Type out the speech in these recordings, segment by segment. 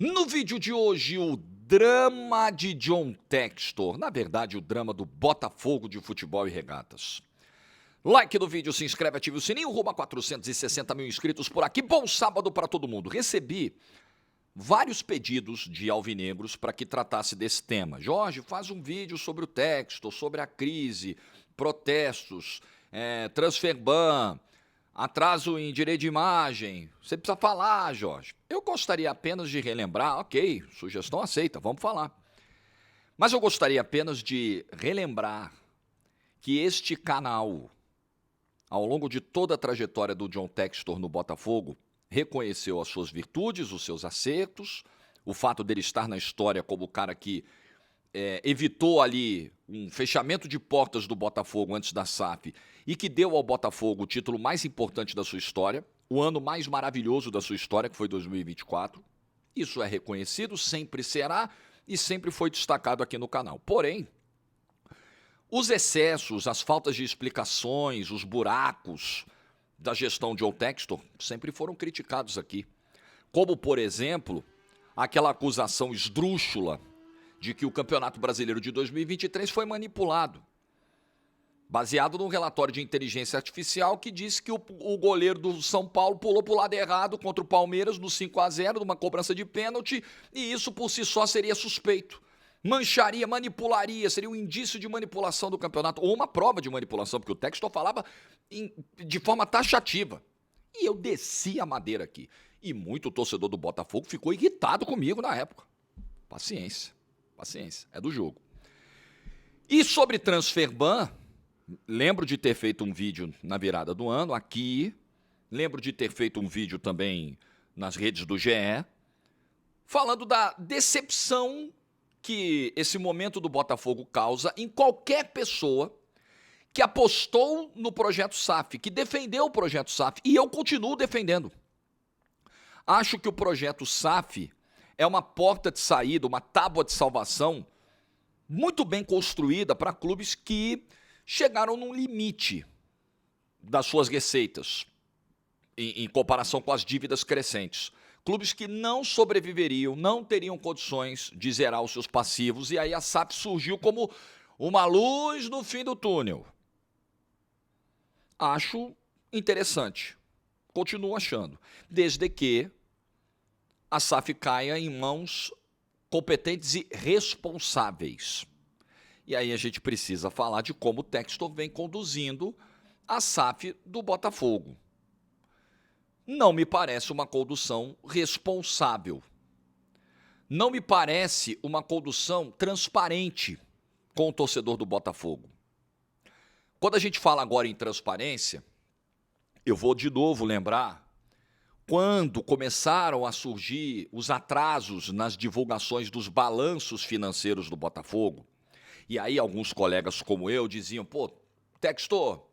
No vídeo de hoje, o drama de John Textor. Na verdade, o drama do Botafogo de Futebol e Regatas. Like no vídeo, se inscreve, ative o sininho, rumo a 460 mil inscritos por aqui. Bom sábado para todo mundo. Recebi vários pedidos de alvinegros para que tratasse desse tema. Jorge, faz um vídeo sobre o Textor, sobre a crise, protestos, transfer ban, atraso em direito de imagem. Você precisa falar, Jorge. Eu gostaria apenas de relembrar, ok, sugestão aceita, vamos falar. Mas eu gostaria apenas de relembrar que este canal, ao longo de toda a trajetória do John Textor no Botafogo, reconheceu as suas virtudes, os seus acertos, o fato dele estar na história como o cara que evitou ali um fechamento de portas do Botafogo antes da SAF e que deu ao Botafogo o título mais importante da sua história, o ano mais maravilhoso da sua história, que foi 2024. Isso é reconhecido, sempre será e sempre foi destacado aqui no canal. Porém, os excessos, as faltas de explicações, os buracos da gestão de John Textor sempre foram criticados aqui. Como, por exemplo, aquela acusação esdrúxula de que o Campeonato Brasileiro de 2023 foi manipulado, baseado num relatório de inteligência artificial que disse que o goleiro do São Paulo pulou para o lado errado contra o Palmeiras no 5-0, numa cobrança de pênalti, e isso por si só seria suspeito. Mancharia, manipularia, seria um indício de manipulação do campeonato, ou uma prova de manipulação, porque o Textor falava de forma taxativa. E eu desci a madeira aqui. E muito torcedor do Botafogo ficou irritado comigo na época. Paciência, paciência, é do jogo. E sobre transfer ban, lembro de ter feito um vídeo na virada do ano aqui, lembro de ter feito um vídeo também nas redes do GE, falando da decepção que esse momento do Botafogo causa em qualquer pessoa que apostou no projeto SAF, que defendeu o projeto SAF, e eu continuo defendendo. Acho que o projeto SAF é uma porta de saída, uma tábua de salvação muito bem construída para clubes que chegaram num limite das suas receitas em comparação com as dívidas crescentes. Clubes que não sobreviveriam, não teriam condições de zerar os seus passivos, e aí a SAF surgiu como uma luz no fim do túnel. Acho interessante, continuo achando, desde que a SAF caia em mãos competentes e responsáveis. E aí a gente precisa falar de como o Textor vem conduzindo a SAF do Botafogo. Não me parece uma condução responsável. Não me parece uma condução transparente com o torcedor do Botafogo. Quando a gente fala agora em transparência, eu vou de novo lembrar quando começaram a surgir os atrasos nas divulgações dos balanços financeiros do Botafogo. E aí alguns colegas como eu diziam, pô, Textor,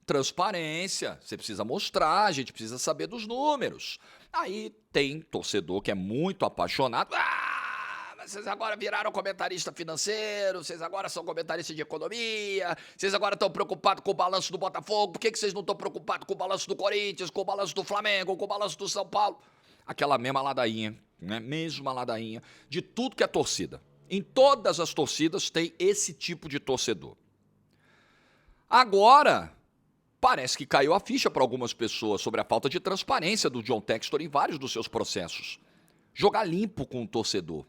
transparência, você precisa mostrar, a gente precisa saber dos números. Aí tem torcedor que é muito apaixonado. Mas vocês agora viraram comentarista financeiro, vocês agora são comentaristas de economia, vocês agora estão preocupados com o balanço do Botafogo, por que vocês não estão preocupados com o balanço do Corinthians, com o balanço do Flamengo, com o balanço do São Paulo? Aquela mesma ladainha, né? Mesma ladainha de tudo que é torcida. Em todas as torcidas tem esse tipo de torcedor. Agora, parece que caiu a ficha para algumas pessoas sobre a falta de transparência do John Textor em vários dos seus processos. Jogar limpo com o torcedor.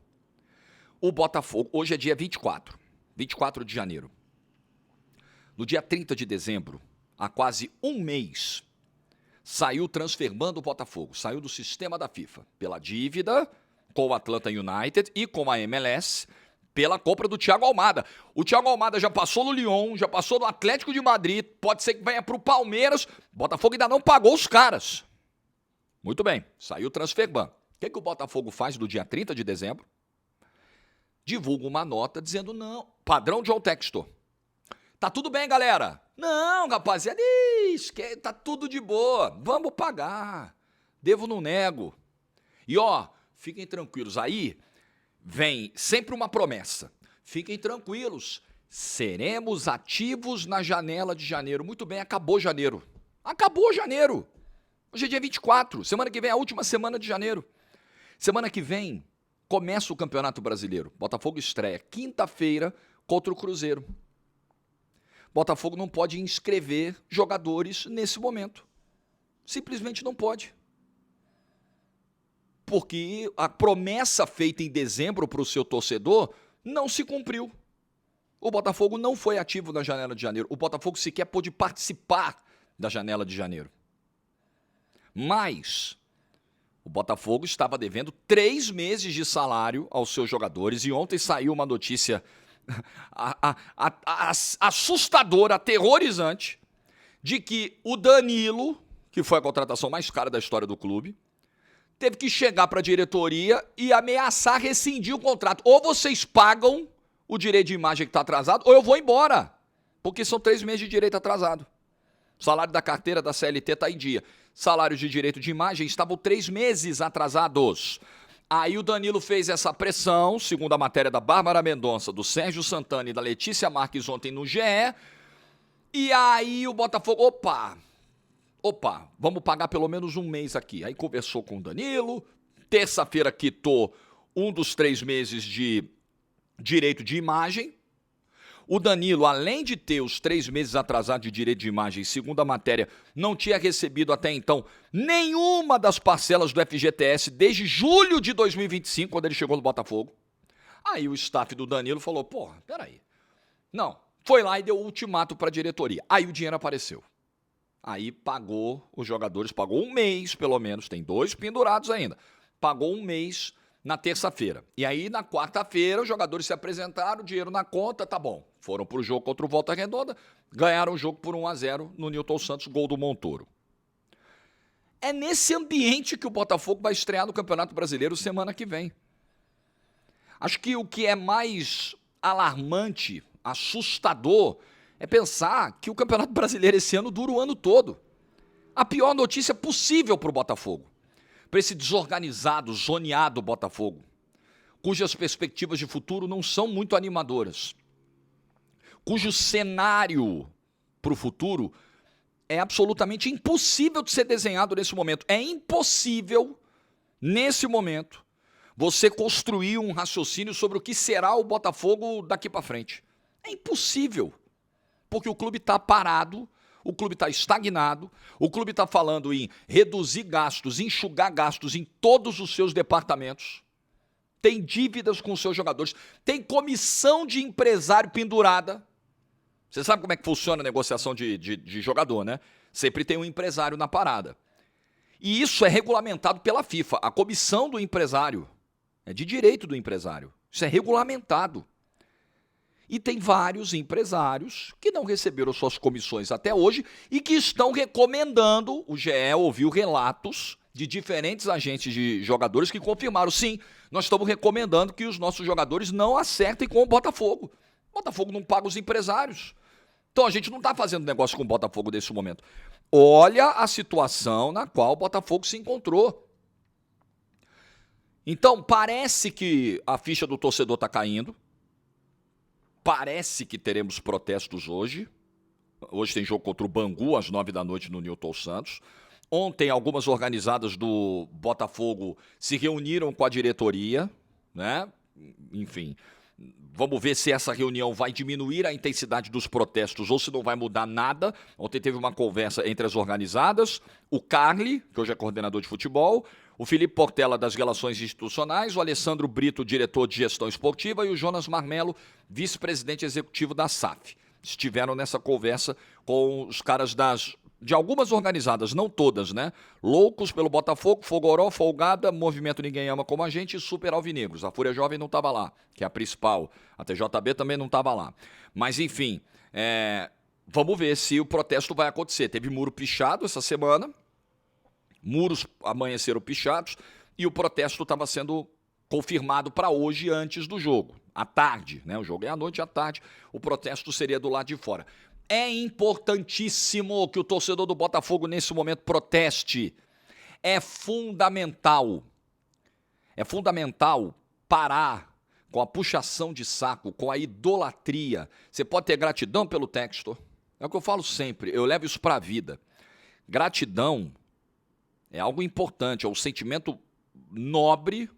O Botafogo, hoje é dia 24 de janeiro. No dia 30 de dezembro, há quase um mês, saiu o transfer ban do Botafogo, saiu do sistema da FIFA, pela dívida com o Atlanta United e com a MLS, pela compra do Thiago Almada. O Thiago Almada já passou no Lyon, já passou no Atlético de Madrid, pode ser que venha para o Palmeiras. O Botafogo ainda não pagou os caras. Muito bem, saiu o transfer ban. O que o Botafogo faz no dia 30 de dezembro? Divulga uma nota dizendo, não, padrão John Textor. Tá tudo bem, galera? Não, rapaziada, tá tudo de boa, vamos pagar. Devo, não nego. E ó, fiquem tranquilos, aí vem sempre uma promessa. Fiquem tranquilos, seremos ativos na janela de janeiro. Muito bem, acabou janeiro. Acabou janeiro. Hoje é dia 24, semana que vem é a última semana de janeiro. Semana que vem começa o Campeonato Brasileiro. Botafogo estreia quinta-feira contra o Cruzeiro. Botafogo não pode inscrever jogadores nesse momento. Simplesmente não pode. Porque a promessa feita em dezembro para o seu torcedor não se cumpriu. O Botafogo não foi ativo na janela de janeiro. O Botafogo sequer pôde participar da janela de janeiro. Mas o Botafogo estava devendo 3 meses de salário aos seus jogadores e ontem saiu uma notícia assustadora, aterrorizante, de que o Danilo, que foi a contratação mais cara da história do clube, teve que chegar para a diretoria e ameaçar rescindir o contrato. Ou vocês pagam o direito de imagem que está atrasado, ou eu vou embora, porque são 3 meses de direito atrasado. O salário da carteira da CLT está em dia. Salários de direito de imagem estavam 3 meses atrasados. Aí o Danilo fez essa pressão, segundo a matéria da Bárbara Mendonça, do Sérgio Santana e da Letícia Marques ontem no GE. E aí o Botafogo, opa, vamos pagar pelo menos um mês aqui. Aí conversou com o Danilo, terça-feira quitou um dos 3 meses de direito de imagem. O Danilo, além de ter os 3 meses atrasados de direito de imagem, segundo a matéria, não tinha recebido até então nenhuma das parcelas do FGTS desde julho de 2025, quando ele chegou no Botafogo. Aí o staff do Danilo falou, peraí. Não, foi lá e deu o ultimato para a diretoria. Aí o dinheiro apareceu. Aí pagou os jogadores, pagou um mês pelo menos, tem 2 pendurados ainda. Pagou um mês na terça-feira. E aí, na quarta-feira, os jogadores se apresentaram, dinheiro na conta, tá bom. Foram pro jogo contra o Volta Redonda, ganharam o jogo por 1-0 no Newton Santos, gol do Montoro. É nesse ambiente que o Botafogo vai estrear no Campeonato Brasileiro semana que vem. Acho que o que é mais alarmante, assustador, é pensar que o Campeonato Brasileiro esse ano dura o ano todo. A pior notícia possível para o Botafogo. Para esse desorganizado, zoneado Botafogo, cujas perspectivas de futuro não são muito animadoras, cujo cenário para o futuro é absolutamente impossível de ser desenhado nesse momento. É impossível, nesse momento, você construir um raciocínio sobre o que será o Botafogo daqui para frente. É impossível, porque o clube está parado, o clube está estagnado, o clube está falando em reduzir gastos, enxugar gastos em todos os seus departamentos, tem dívidas com os seus jogadores, tem comissão de empresário pendurada. Você sabe como é que funciona a negociação de jogador, né? Sempre tem um empresário na parada. E isso é regulamentado pela FIFA. A comissão do empresário é de direito do empresário. Isso é regulamentado. E tem vários empresários que não receberam suas comissões até hoje e que estão recomendando, o GE ouviu relatos de diferentes agentes de jogadores que confirmaram, sim, nós estamos recomendando que os nossos jogadores não acertem com o Botafogo. O Botafogo não paga os empresários. Então a gente não está fazendo negócio com o Botafogo nesse momento. Olha a situação na qual o Botafogo se encontrou. Então parece que a ficha do torcedor está caindo. Parece que teremos protestos hoje. Hoje tem jogo contra o Bangu, às 9 da noite, no Newton Santos. Ontem, algumas organizadas do Botafogo se reuniram com a diretoria, né? Enfim, vamos ver se essa reunião vai diminuir a intensidade dos protestos ou se não vai mudar nada. Ontem teve uma conversa entre as organizadas, o Carli, que hoje é coordenador de futebol, o Felipe Portela, das Relações Institucionais, o Alessandro Brito, diretor de Gestão Esportiva, e o Jonas Marmelo, vice-presidente executivo da SAF. Estiveram nessa conversa com os caras de algumas organizadas, não todas, né? Loucos pelo Botafogo, Fogoró, Folgada, Movimento Ninguém Ama Como a Gente e Super Alvinegros. A Fúria Jovem não estava lá, que é a principal. A TJB também não estava lá. Mas, enfim, vamos ver se o protesto vai acontecer. Teve muro pichado essa semana. Muros amanheceram pichados e o protesto estava sendo confirmado para hoje antes do jogo, à tarde, né? O jogo é à noite, à tarde, o protesto seria do lado de fora. É importantíssimo que o torcedor do Botafogo nesse momento proteste. É fundamental parar com a puxação de saco, com a idolatria. Você pode ter gratidão pelo Textor, é o que eu falo sempre, eu levo isso para a vida. Gratidão é algo importante, é um sentimento nobre,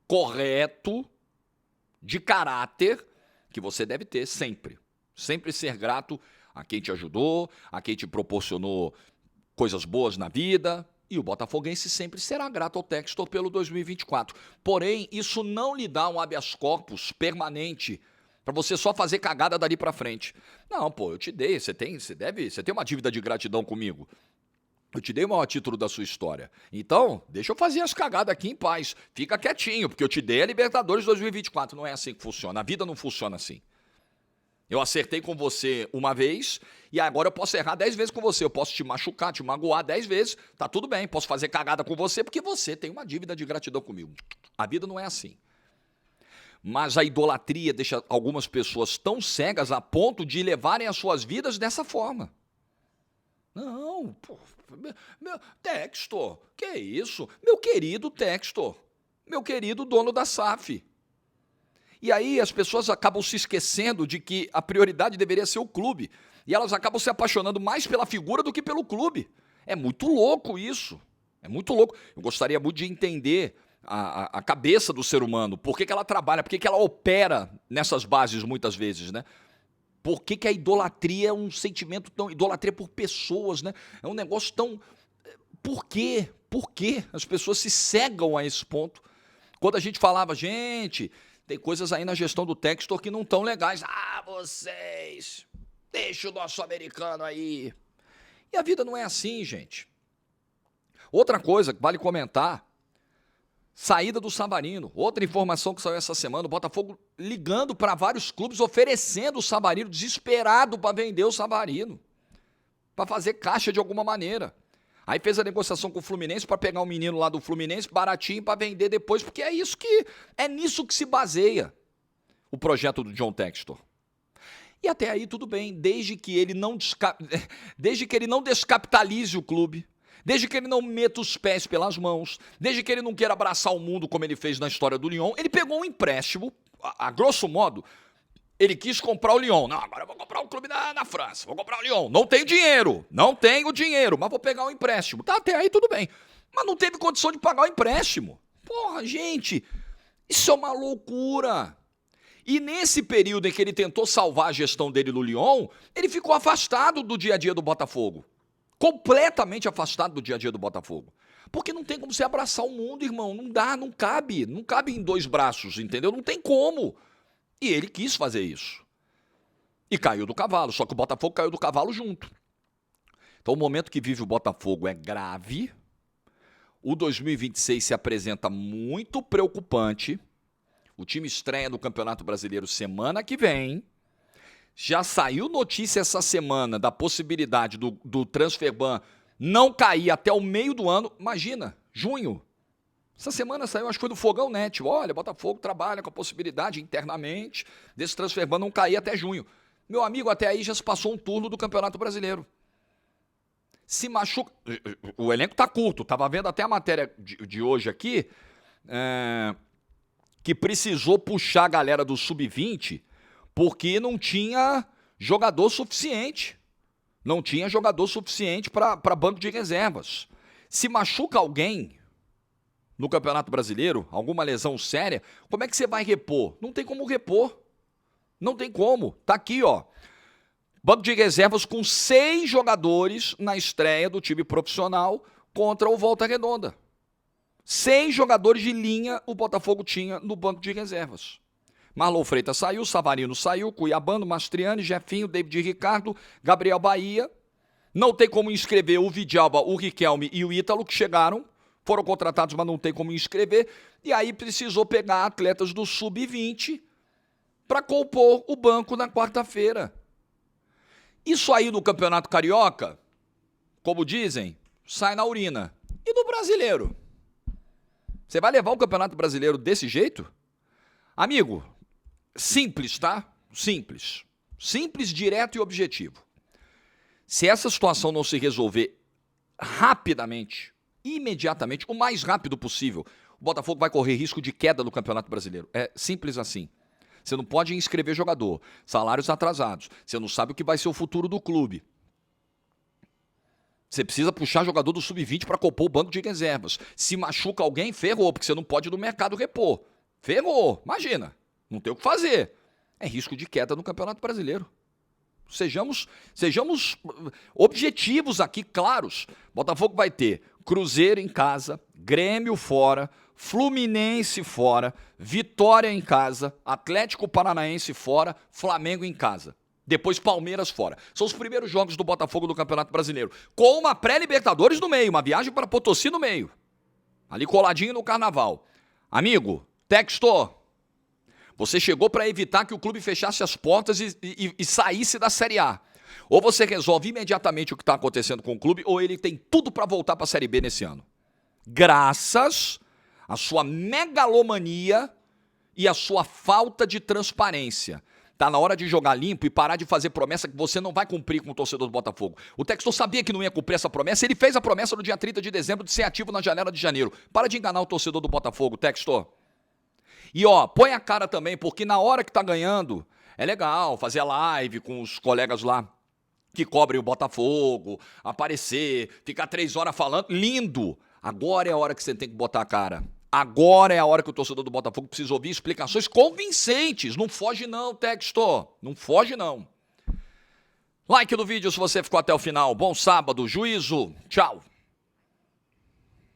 correto, de caráter, que você deve ter sempre. Sempre ser grato a quem te ajudou, a quem te proporcionou coisas boas na vida. E o botafoguense sempre será grato ao Textor pelo 2024. Porém, isso não lhe dá um habeas corpus permanente para você só fazer cagada dali para frente. Não, pô, eu te dei, você tem uma dívida de gratidão comigo. Eu te dei o maior título da sua história. Então, deixa eu fazer as cagadas aqui em paz. Fica quietinho, porque eu te dei a Libertadores 2024. Não é assim que funciona. A vida não funciona assim. Eu acertei com você uma vez e agora eu posso errar 10 vezes com você. Eu posso te machucar, te magoar 10 vezes. Tá tudo bem, posso fazer cagada com você porque você tem uma dívida de gratidão comigo. A vida não é assim. Mas a idolatria deixa algumas pessoas tão cegas a ponto de levarem as suas vidas dessa forma. Não, pô, meu Textor, que é isso? Meu querido Textor, meu querido dono da SAF. E aí as pessoas acabam se esquecendo de que a prioridade deveria ser o clube. E elas acabam se apaixonando mais pela figura do que pelo clube. É muito louco isso. É muito louco. Eu gostaria muito de entender a cabeça do ser humano. Por que ela trabalha, por que ela opera nessas bases muitas vezes, né? Por que a idolatria é um sentimento tão... Idolatria por pessoas, né? É um negócio tão... Por quê? Por que as pessoas se cegam a esse ponto? Quando a gente falava, gente, tem coisas aí na gestão do Textor que não estão legais. Ah, vocês, deixa o nosso americano aí. E a vida não é assim, gente. Outra coisa que vale comentar, saída do Savarino. Outra informação que saiu essa semana, o Botafogo ligando para vários clubes, oferecendo o Savarino, desesperado para vender o Savarino, para fazer caixa de alguma maneira. Aí fez a negociação com o Fluminense para pegar um menino lá do Fluminense, baratinho, para vender depois, porque é nisso que se baseia o projeto do John Textor. E até aí tudo bem, desde que ele não descapitalize o clube, desde que ele não meta os pés pelas mãos, desde que ele não queira abraçar o mundo como ele fez na história do Lyon. Ele pegou um empréstimo, a grosso modo, ele quis comprar o Lyon. Não, agora eu vou comprar um clube na França, vou comprar o Lyon. Não tenho dinheiro, mas vou pegar um empréstimo. Tá, até aí tudo bem. Mas não teve condição de pagar o empréstimo. Porra, gente, isso é uma loucura. E nesse período em que ele tentou salvar a gestão dele no Lyon, ele ficou afastado do dia a dia do Botafogo. Completamente afastado do dia a dia do Botafogo. Porque não tem como você abraçar o mundo, irmão. Não dá, não cabe. Não cabe em dois braços, entendeu? Não tem como. E ele quis fazer isso. E caiu do cavalo, só que o Botafogo caiu do cavalo junto. Então o momento que vive o Botafogo é grave. O 2026 se apresenta muito preocupante. O time estreia no Campeonato Brasileiro semana que vem. Já saiu notícia essa semana da possibilidade do Transferban não cair até o meio do ano. Imagina, junho. Essa semana saiu, acho que foi do Fogão Net. Olha, Botafogo trabalha com a possibilidade internamente desse Transferban não cair até junho. Meu amigo, até aí já se passou um turno do Campeonato Brasileiro. Se machuca... O elenco tá curto. Tava vendo até a matéria de hoje aqui, que precisou puxar a galera do Sub-20 porque não tinha jogador suficiente. Não tinha jogador suficiente para banco de reservas. Se machuca alguém no Campeonato Brasileiro, alguma lesão séria, como é que você vai repor? Não tem como repor. Não tem como. Tá aqui, ó. Banco de reservas com 6 jogadores na estreia do time profissional contra o Volta Redonda. 6 jogadores de linha o Botafogo tinha no banco de reservas. Marlon Freitas saiu, Savarino saiu, Cuiabano, Mastriani, Jefinho, David Ricardo, Gabriel Bahia. Não tem como inscrever o Vidalba, o Riquelme e o Ítalo, que chegaram. Foram contratados, mas não tem como inscrever. E aí precisou pegar atletas do Sub-20 para compor o banco na quarta-feira. Isso aí no Campeonato Carioca, como dizem, sai na urina. E no Brasileiro? Você vai levar o Campeonato Brasileiro desse jeito? Amigo, simples, tá? Simples. Simples, direto e objetivo. Se essa situação não se resolver rapidamente, imediatamente, o mais rápido possível, o Botafogo vai correr risco de queda do Campeonato Brasileiro. É simples assim. Você não pode inscrever jogador, salários atrasados, você não sabe o que vai ser o futuro do clube. Você precisa puxar jogador do sub-20 para compor o banco de reservas. Se machuca alguém, ferrou, porque você não pode ir no mercado repor. Ferrou, imagina, não tem o que fazer. É risco de queda no Campeonato Brasileiro. Sejamos objetivos aqui, claros. Botafogo vai ter Cruzeiro em casa, Grêmio fora, Fluminense fora, Vitória em casa, Atlético Paranaense fora, Flamengo em casa. Depois Palmeiras fora. São os primeiros jogos do Botafogo do Campeonato Brasileiro. Com uma pré-Libertadores no meio, uma viagem para Potosí no meio. Ali coladinho no Carnaval. Amigo, Textor, você chegou para evitar que o clube fechasse as portas e saísse da Série A. Ou você resolve imediatamente o que está acontecendo com o clube, ou ele tem tudo para voltar para a Série B nesse ano. Graças à sua megalomania e à sua falta de transparência. Tá na hora de jogar limpo e parar de fazer promessa que você não vai cumprir com o torcedor do Botafogo. O Textor sabia que não ia cumprir essa promessa, ele fez a promessa no dia 30 de dezembro de ser ativo na janela de janeiro. Para de enganar o torcedor do Botafogo, Textor. E põe a cara também, porque na hora que tá ganhando, é legal fazer a live com os colegas lá que cobrem o Botafogo, aparecer, ficar 3 horas falando, lindo. Agora é a hora que você tem que botar a cara. Agora é a hora que o torcedor do Botafogo precisa ouvir explicações convincentes. Não foge não, Textor. Não foge não. Like no vídeo se você ficou até o final. Bom sábado, juízo. Tchau.